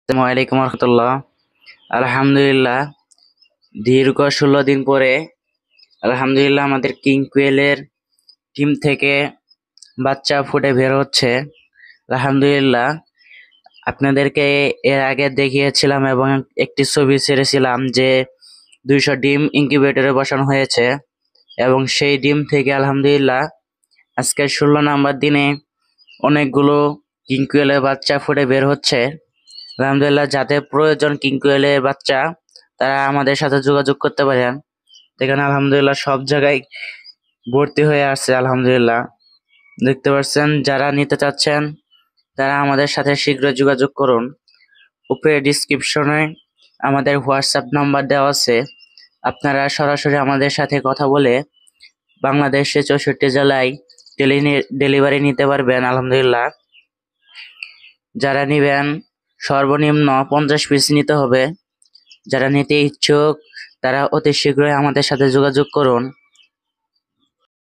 আসসালামু আলাইকুম রহমতুল্লাহ। আলহামদুলিল্লাহ, দীর্ঘ 16 দিন পরে আলহামদুলিল্লাহ আমাদের কিং কুয়েলের টিম থেকে বাচ্চা ফুটে বের হচ্ছে। আলহামদুলিল্লাহ, আপনাদেরকে এর আগে দেখিয়েছিলাম এবং একটি ছবি ছেড়েছিলাম যে 200 ডিম ইনকিউবেটরে বসানো হয়েছে এবং সেই ডিম থেকে আলহামদুলিল্লাহ আজকের 16 নম্বর দিনে অনেকগুলো কিং কুয়েলের বাচ্চা ফুটে বের হচ্ছে। আলহামদুলিল্লাহ, যাদের প্রয়োজন কিং কোয়েলের বাচ্চা তারা আমাদের সাথে যোগাযোগ করতে পারেন। দেখেন আলহামদুলিল্লাহ সব জায়গায় ভর্তি হয়ে আছে। আলহামদুলিল্লাহ দেখতে পাচ্ছেন, যারা নিতে চাচ্ছেন তারা আমাদের সাথে শীঘ্র যোগাযোগ করুন। উপরে ডিসক্রিপশনে আমাদের হোয়াটসঅ্যাপ নাম্বার দেওয়া আছে, আপনারা সরাসরি আমাদের সাথে কথা বলে বাংলাদেশের 64 জেলায় ডেলিভারি নিতে পারবেন। আলহামদুলিল্লাহ, যারা নিবেন সর্বনিম্ন 50 পিস নিতে হবে। যারা নিতে ইচ্ছুক তারা অতি শীঘ্রই আমাদের সাথে যোগাযোগ করুন।